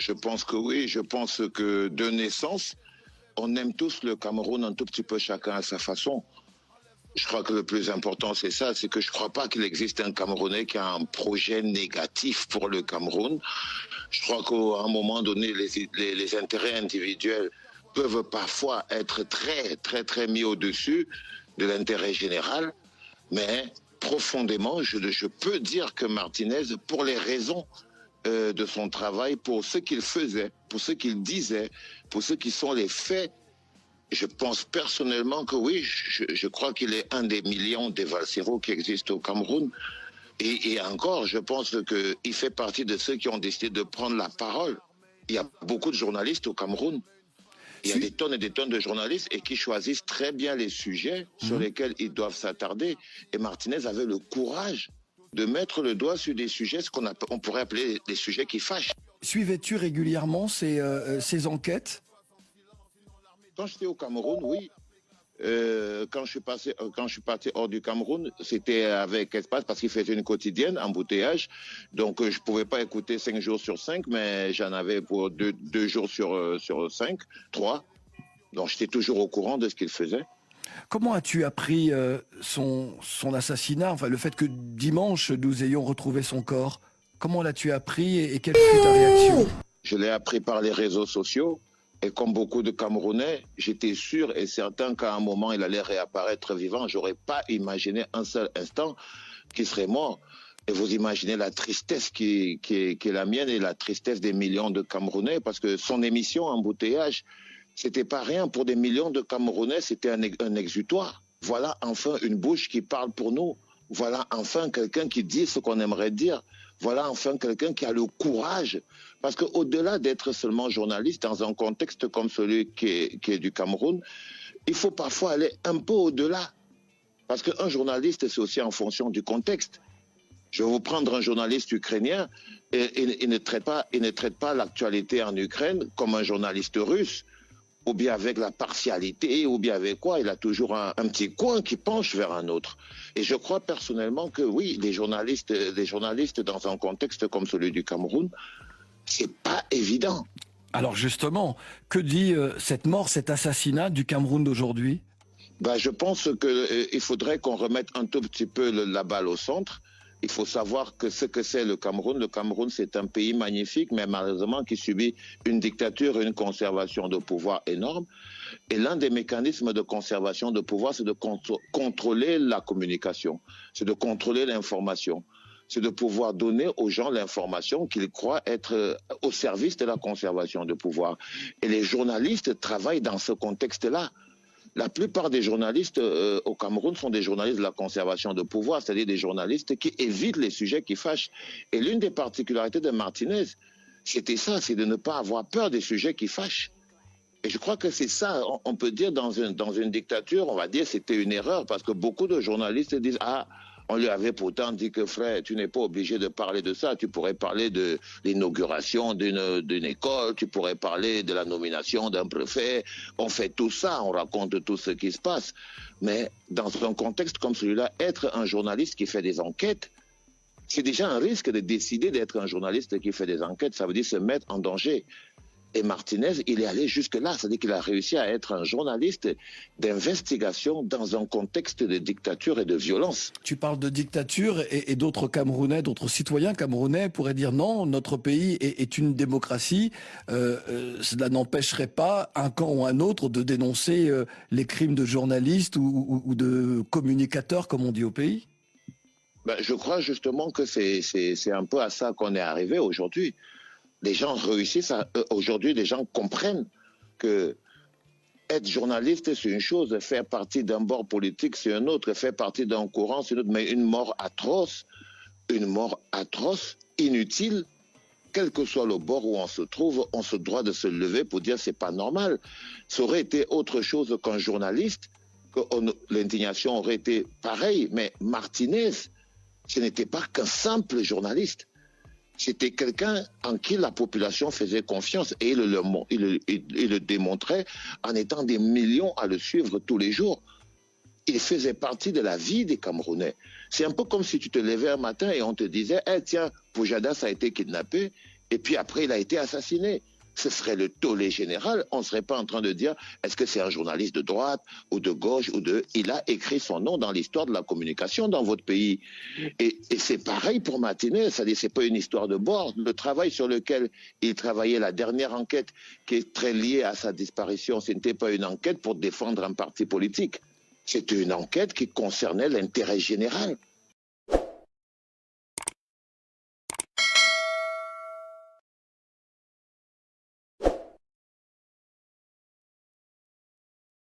Je pense que oui, je pense que de naissance, on aime tous le Cameroun un tout petit peu chacun à sa façon. Je crois que le plus important, c'est ça, c'est que je ne crois pas qu'il existe un Camerounais qui a un projet négatif pour le Cameroun. Je crois qu'à un moment donné, les intérêts individuels peuvent parfois être très, très, très mis au-dessus de l'intérêt général, mais profondément, je peux dire que Martinez, pour les raisons de son travail, pour ce qu'il faisait, pour ce qu'il disait, pour ce qui sont les faits, je pense personnellement que oui, je crois qu'il est un des millions des Valsero qui existent au Cameroun. Et encore, je pense qu'il fait partie de ceux qui ont décidé de prendre la parole. Il y a beaucoup de journalistes au Cameroun. Il y a des tonnes et des tonnes de journalistes et qui choisissent très bien les sujets sur lesquels ils doivent s'attarder. Et Martinez avait le courage de mettre le doigt sur des sujets, ce qu'on pourrait appeler des sujets qui fâchent. Suivais-tu régulièrement ces enquêtes? Quand j'étais au Cameroun, oui. Quand je suis parti hors du Cameroun, c'était avec Espace parce qu'il faisait une quotidienne, embouteillage. Donc, je ne pouvais pas écouter 5 jours sur 5, mais j'en avais pour 2 jours sur 5, 3. Donc, j'étais toujours au courant de ce qu'il faisait. Comment as-tu appris son assassinat, enfin le fait que dimanche nous ayons retrouvé son corps? Comment l'as-tu appris et quelle fut ta réaction? Je l'ai appris par les réseaux sociaux. Et comme beaucoup de Camerounais, j'étais sûr et certain qu'à un moment, il allait réapparaître vivant. Je n'aurais pas imaginé un seul instant qu'il serait mort. Et vous imaginez la tristesse qui est la mienne et la tristesse des millions de Camerounais, parce que son émission Embouteillage, c'était pas rien. Pour des millions de Camerounais, c'était un exutoire. Voilà enfin une bouche qui parle pour nous. Voilà enfin quelqu'un qui dit ce qu'on aimerait dire. Voilà enfin quelqu'un qui a le courage. Parce qu'au-delà d'être seulement journaliste dans un contexte comme celui qui est du Cameroun, il faut parfois aller un peu au-delà. Parce qu'un journaliste, c'est aussi en fonction du contexte. Je vais vous prendre un journaliste ukrainien, et il ne traite pas l'actualité en Ukraine comme un journaliste russe, ou bien avec la partialité, ou bien avec quoi. Il a toujours un petit coin qui penche vers un autre. Et je crois personnellement que oui, les journalistes dans un contexte comme celui du Cameroun, c'est pas évident. Alors justement, que dit cette mort, cet assassinat du Cameroun d'aujourd'hui? Je pense qu'il faudrait qu'on remette un tout petit peu la balle au centre. Il faut savoir que ce que c'est le Cameroun. Le Cameroun, c'est un pays magnifique, mais malheureusement qui subit une dictature et une conservation de pouvoir énorme. Et l'un des mécanismes de conservation de pouvoir, c'est de contrôler la communication, c'est de contrôler l'information. C'est de pouvoir donner aux gens l'information qu'ils croient être au service de la conservation de pouvoir. Et les journalistes travaillent dans ce contexte-là. La plupart des journalistes au Cameroun sont des journalistes de la conservation de pouvoir, c'est-à-dire des journalistes qui évitent les sujets qui fâchent. Et l'une des particularités de Martinez, c'était ça, c'est de ne pas avoir peur des sujets qui fâchent. Et je crois que c'est ça, on peut dire dans une dictature, on va dire c'était une erreur, parce que beaucoup de journalistes disent « Ah, on lui avait pourtant dit que frère, tu n'es pas obligé de parler de ça. Tu pourrais parler de l'inauguration d'une école, tu pourrais parler de la nomination d'un préfet. On fait tout ça, on raconte tout ce qui se passe. Mais dans un contexte comme celui-là, être un journaliste qui fait des enquêtes, c'est déjà un risque de décider d'être un journaliste qui fait des enquêtes. Ça veut dire se mettre en danger. Et Martinez, il est allé jusque-là, c'est-à-dire qu'il a réussi à être un journaliste d'investigation dans un contexte de dictature et de violence. Tu parles de dictature et d'autres Camerounais, d'autres citoyens camerounais pourraient dire non, notre pays est une démocratie, cela n'empêcherait pas un camp ou un autre de dénoncer les crimes de journalistes ou de communicateurs, comme on dit au pays. Je crois justement que c'est un peu à ça qu'on est arrivé aujourd'hui. Les gens réussissent aujourd'hui, les gens comprennent que être journaliste, c'est une chose, faire partie d'un bord politique, c'est une autre, faire partie d'un courant, c'est une autre, mais une mort atroce, inutile, quel que soit le bord où on se trouve, on se doit de se lever pour dire c'est pas normal. Ça aurait été autre chose qu'un journaliste, que l'indignation aurait été pareille, mais Martinez, ce n'était pas qu'un simple journaliste. C'était quelqu'un en qui la population faisait confiance et il le démontrait en étant des millions à le suivre tous les jours. Il faisait partie de la vie des Camerounais. C'est un peu comme si tu te levais un matin et on te disait hey, « tiens, Poujadas a été kidnappé » et puis après il a été assassiné. Ce serait le tollé général. On ne serait pas en train de dire est-ce que c'est un journaliste de droite ou de gauche ou de... Il a écrit son nom dans l'histoire de la communication dans votre pays. Et c'est pareil pour Martinez. C'est-à-dire c'est pas une histoire de bord. Le travail sur lequel il travaillait, la dernière enquête qui est très liée à sa disparition, ce n'était pas une enquête pour défendre un parti politique. C'était une enquête qui concernait l'intérêt général.